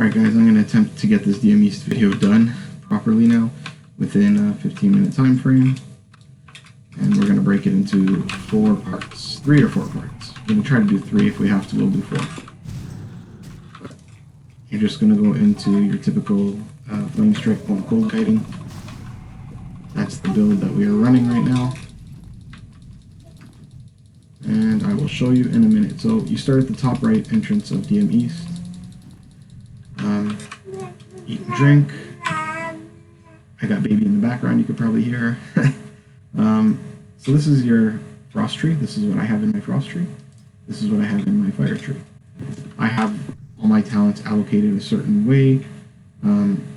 Alright guys, I'm going to attempt to get this DME video done properly now within a 15-minute time frame. And we're going to break it into 4 parts, 3 or 4 parts. We're going to try to do 3. If we have to, we'll do 4. But you're just going to go into your typical flame strike point cold kiting. That's the build that we are running right now. And I will show you in a minute. So you start at the top right entrance of DM East. Eat and drink. I got baby in the background, you could probably hear her. So this is your frost tree. This is what I have in my frost tree. This is what I have in my fire tree. I have all my talents allocated a certain way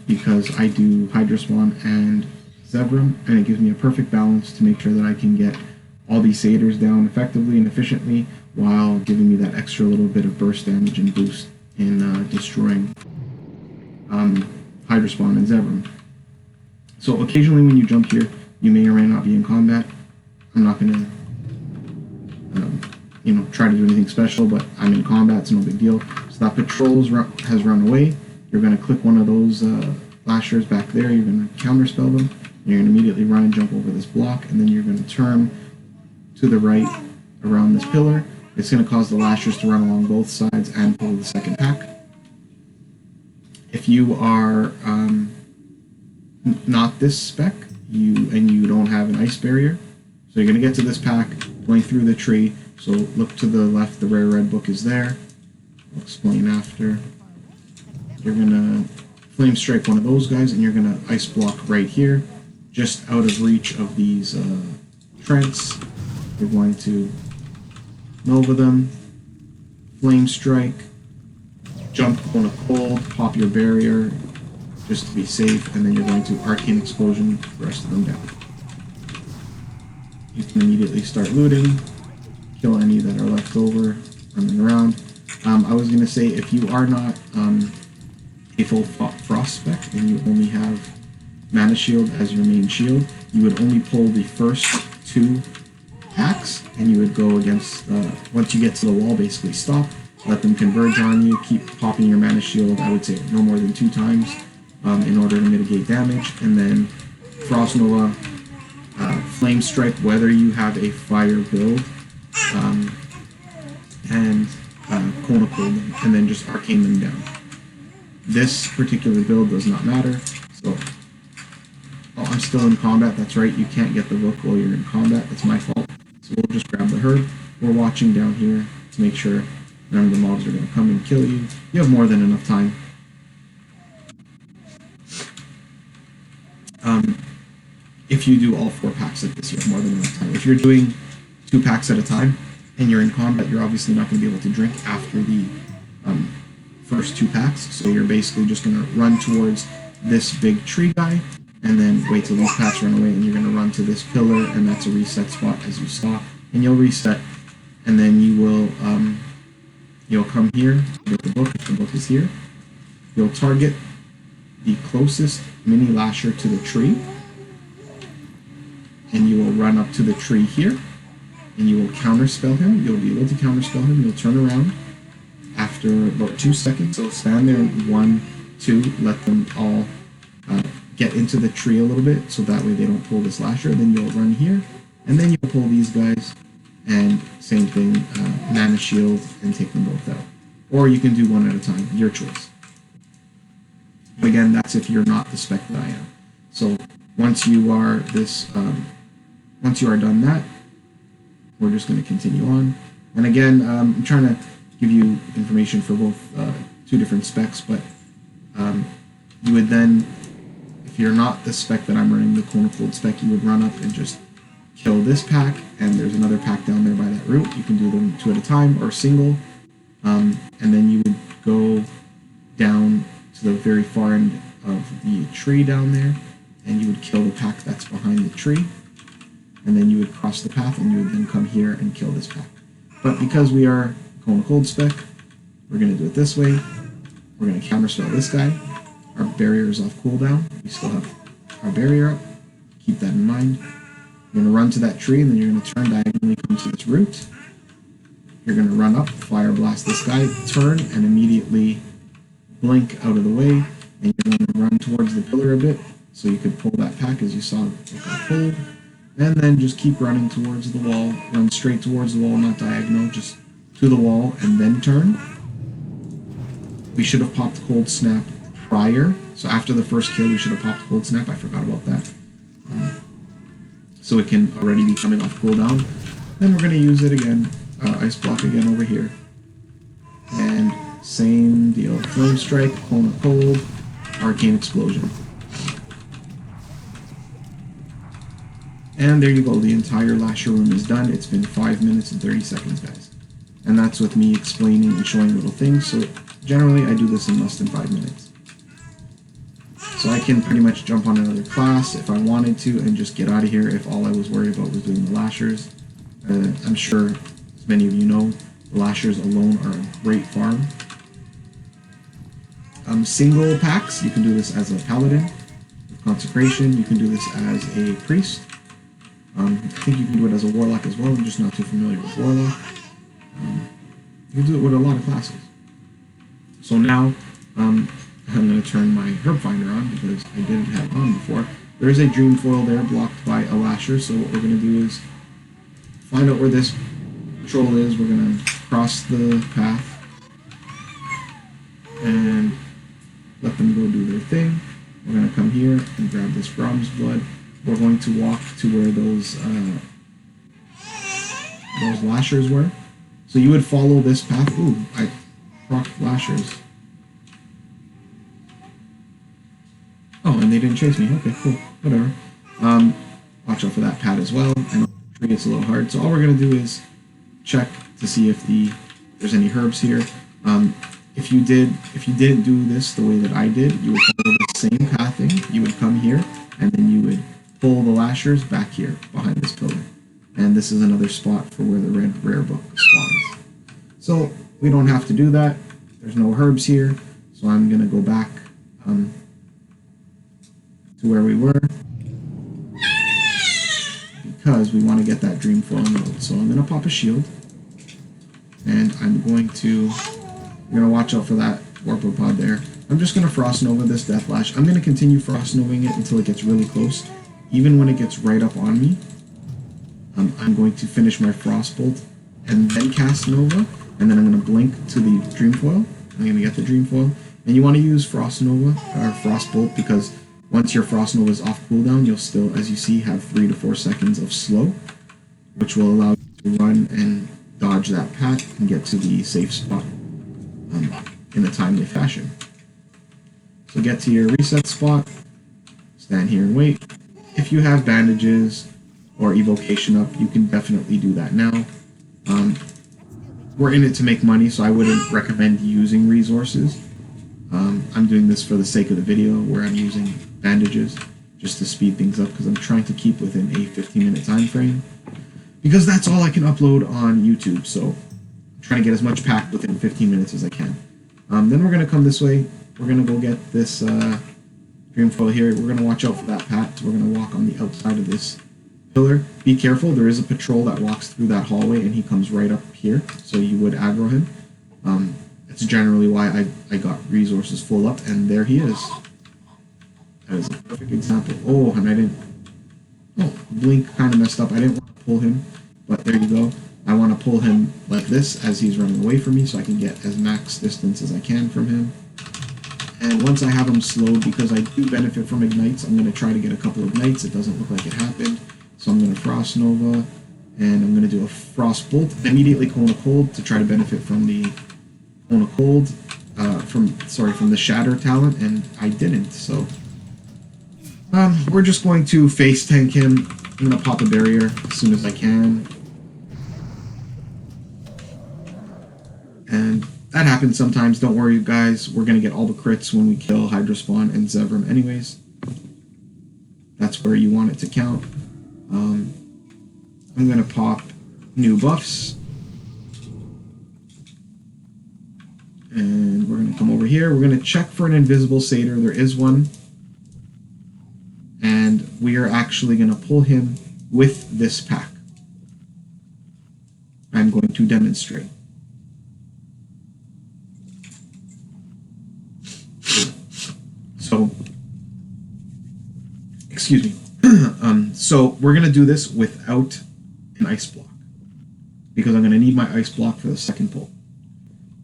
because I do Hydra Spawn and Zevram, and it gives me a perfect balance to make sure that I can get all these satyrs down effectively and efficiently while giving me that extra little bit of burst damage and boost in destroying Hydra Spawn and Zevram. So occasionally when you jump here, you may or may not be in combat. I'm not going to, try to do anything special, but I'm in combat, it's no big deal. So that patrol has run away. You're going to click one of those flashers back there. You're going to counterspell them. You're going to immediately run and jump over this block, and then you're going to turn to the right around this pillar. It's going to cause the lashers to run along both sides and pull the second pack. If you are not this spec, you don't have an ice barrier, so you're going to get to this pack going through the tree. So look to the left, the rare red book is there. I'll explain after. You're going to flame strike one of those guys, and you're going to ice block right here, just out of reach of these Trents. You're going to Nova them, flame strike, jump on a cold, pop your barrier just to be safe, and then you're going to arcane explosion the rest of them down. You can immediately start looting, kill any that are left over running around. I was going to say, if you are not a full frost spec and you only have Mana Shield as your main shield, you would only pull the first 2 packs, and you would go against, once you get to the wall, basically stop, let them converge on you, keep popping your Mana Shield, I would say no more than 2 times in order to mitigate damage, and then Frost Nova, Flame Strike, whether you have a fire build, and Cone of Cold them, and then just arcane them down. This particular build does not matter, so I'm still in combat, that's right, you can't get the book while you're in combat, it's my fault. So we'll just grab the herb. We're watching down here to make sure none of the mobs are going to come and kill you. You have more than enough time. If you do all 4 packs like this, you have more than enough time. If you're doing 2 packs at a time and you're in combat, you're obviously not going to be able to drink after the first 2 packs. So you're basically just going to run towards this big tree guy, and then wait till these packs run away, and you're going to run to this pillar, and that's a reset spot, as you saw, and you'll reset, and then you will you'll come here, get the book, if the book is here, you'll target the closest mini lasher to the tree, and you will run up to the tree here, and you will counterspell him. You'll be able to counterspell him. You'll turn around after about 2 seconds, so stand there in 1, 2, let them all get into the tree a little bit, so that way they don't pull this lasher. Then you'll run here, and then you'll pull these guys, and same thing, Mana Shield, and take them both out. Or you can do one at a time, your choice. Again, that's if you're not the spec that I am. So once you are once you are done that, we're just going to continue on. And again, I'm trying to give you information for both 2 different specs, but you would then, if you're not the spec that I'm running, the Cone of Cold spec, you would run up and just kill this pack, and there's another pack down there by that root. You can do them 2 at a time or single, and then you would go down to the very far end of the tree down there, and you would kill the pack that's behind the tree, and then you would cross the path, and you would then come here and kill this pack. But because we are Cone of Cold spec, we're going to do it this way. We're going to counterspell this guy. Our barrier is off cooldown. We still have our barrier up. Keep that in mind. You're going to run to that tree, and then you're going to turn diagonally, come to this root. You're going to run up, fire blast this guy, turn, and immediately blink out of the way, and you're going to run towards the pillar a bit, so you could pull that pack as you saw it got pulled, and then just keep running towards the wall, run straight towards the wall, not diagonal, just to the wall, and then turn. We should have popped Cold Snap prior, so after the first kill we should have popped Cold Snap, I forgot about that. So it can already be coming off cooldown. Then we're going to use it again, Ice Block again over here. And same deal, Flame Strike, Cone of Cold, Arcane Explosion. And there you go, the entire Lasher room is done. It's been 5 minutes and 30 seconds, guys. And that's with me explaining and showing little things, so generally I do this in less than 5 minutes. So I can pretty much jump on another class if I wanted to and just get out of here if all I was worried about was doing the Lashers. I'm sure, as many of you know, the Lashers alone are a great farm. Single packs, you can do this as a Paladin. With Consecration, you can do this as a Priest. I think you can do it as a Warlock as well. I'm just not too familiar with Warlock. You can do it with a lot of classes. So now, I'm going to turn my Herb Finder on because I didn't have it on before. There is a Dream Foil there blocked by a Lasher, so what we're going to do is find out where this patrol is. We're going to cross the path and let them go do their thing. We're going to come here and grab this Brahm's Blood. We're going to walk to where those Lashers were. So you would follow this path. Ooh, I procced Lashers. Oh, and they didn't chase me. Okay, cool. Whatever. Watch out for that pad as well. I know the tree gets a little hard. So all we're going to do is check to see if there's any herbs here. If you didn't do this the way that I did, you would follow the same pathing. You would come here, and then you would pull the Lashers back here behind this pillar. And this is another spot for where the red rare book spawns. So we don't have to do that. There's no herbs here, so I'm going to go back to where we were because we want to get that Dream Foil node. So I'm going to pop a shield, and I'm going to watch out for that Warper Pod there. I'm just going to Frost Nova this Deathlash. I'm going to continue Frost Novaing it until it gets really close. Even when it gets right up on me, I'm going to finish my Frostbolt and then cast Nova, and then I'm going to blink to the Dream Foil. I'm going to get the Dream Foil. And you want to use Frost Nova or Frostbolt because once your Frost Nova is off cooldown, you'll still, as you see, have 3 to 4 seconds of slow, which will allow you to run and dodge that pack and get to the safe spot in a timely fashion. So get to your reset spot, stand here and wait. If you have bandages or evocation up, you can definitely do that now. We're in it to make money, so I wouldn't recommend using resources. I'm doing this for the sake of the video where I'm using bandages just to speed things up because I'm trying to keep within a 15-minute time frame because that's all I can upload on YouTube. So I'm trying to get as much packed within 15 minutes as I can. Then we're going to come this way. We're going to go get this Dream Foil here. We're going to watch out for that pat. We're going to walk on the outside of this pillar. Be careful. There is a patrol that walks through that hallway and he comes right up here. So you would aggro him. It's generally why I got resources full up, and there he is. That is a perfect example. Oh, and I didn't... Oh, Blink kind of messed up. I didn't want to pull him, but there you go. I want to pull him like this as he's running away from me so I can get as max distance as I can from him. And once I have him slowed, because I do benefit from ignites, I'm going to try to get a couple of ignites. It doesn't look like it happened. So I'm going to Frost Nova, and I'm going to do a Frost Bolt, immediately Cone of Cold to try to benefit from the Cone of Cold, from the Shatter talent, and I didn't. So we're just going to face tank him. I'm going to pop a barrier as soon as I can. And that happens sometimes. Don't worry, guys. We're going to get all the crits when we kill Hydrospawn and Zevram anyways. That's where you want it to count. I'm going to pop new buffs. And we're going to come over here. We're going to check for an invisible satyr. There is one. And we are actually going to pull him with this pack. I'm going to demonstrate. excuse me. So we're going to do this without an ice block, because I'm going to need my ice block for the second pull.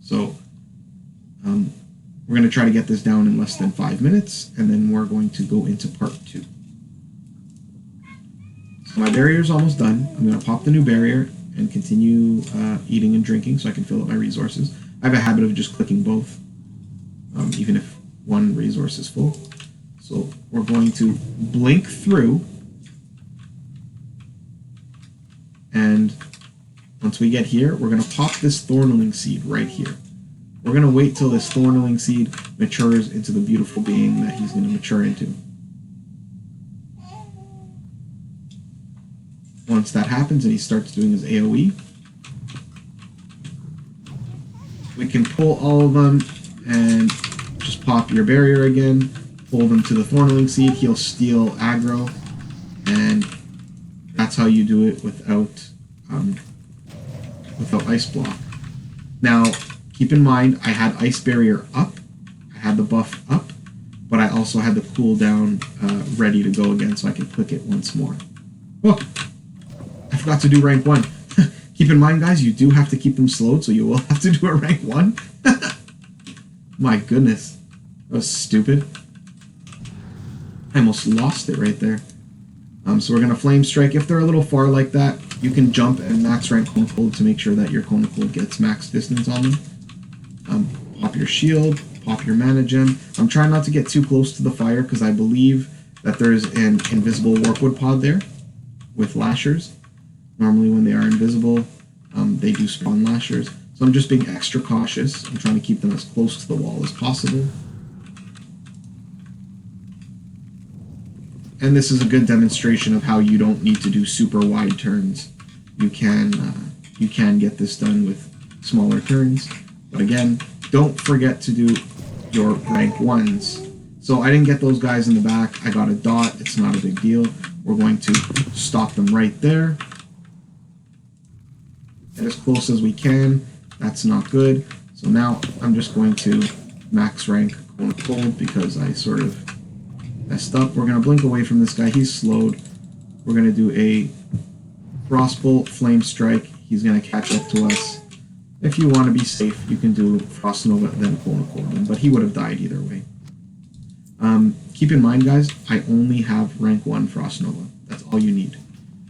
So we're going to try to get this down in less than 5 minutes, and then we're going to go into part 2. So my barrier is almost done. I'm going to pop the new barrier and continue eating and drinking so I can fill up my resources. I have a habit of just clicking both, even if one resource is full. So we're going to blink through, and once we get here, we're going to pop this thornling seed right here. We're going to wait till this thornling seed matures into the beautiful being that he's going to mature into. Once that happens and he starts doing his AoE, we can pull all of them and just pop your barrier again, pull them to the thornling seed, he'll steal aggro, and that's how you do it without ice block. Now, keep in mind, I had ice barrier up, I had the buff up, but I also had the cooldown ready to go again so I could click it once more. Oh, I forgot to do rank 1. Keep in mind, guys, you do have to keep them slowed, so you will have to do a rank 1. My goodness, that was stupid. I almost lost it right there. So we're going to flame strike. If they're a little far like that, you can jump and max rank Cone Cold to make sure that your Cone Cold gets max distance on them. Pop your shield, pop your mana gem. I'm trying not to get too close to the fire because I believe that there's an invisible Warpwood pod there with lashers. Normally when they are invisible, they do spawn lashers. So I'm just being extra cautious. I'm trying to keep them as close to the wall as possible. And this is a good demonstration of how you don't need to do super wide turns. You can get this done with smaller turns. But again, don't forget to do your rank 1s. So I didn't get those guys in the back. I got a dot. It's not a big deal. We're going to stop them right there. Get as close as we can. That's not good. So now I'm just going to max rank Cone of Cold because I sort of messed up. We're going to blink away from this guy. He's slowed. We're going to do a Frostbolt, Flame Strike. He's going to catch up to us. If you want to be safe, you can do Frost Nova, then Cone of Cold, but he would have died either way. Keep in mind, guys, I only have rank 1 Frost Nova. That's all you need.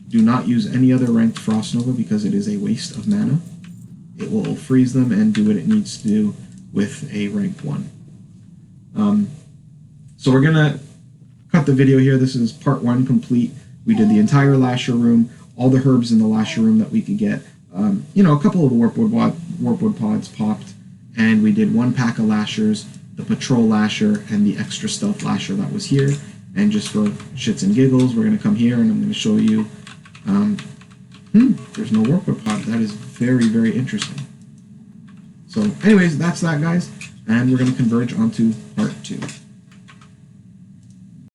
Do not use any other ranked Frost Nova because it is a waste of mana. It will freeze them and do what it needs to do with a rank 1. So we're going to cut the video here. This is part 1 complete. We did the entire Lasher room, all the herbs in the Lasher room that we could get. A couple of the Warpwood pods popped, and we did 1 pack of Lashers, the Patrol Lasher, and the extra Stealth Lasher that was here. And just for shits and giggles, we're going to come here and I'm going to show you. There's no Warpwood pod. That is very, very interesting. So anyways, that's that, guys. And we're going to converge onto part 2.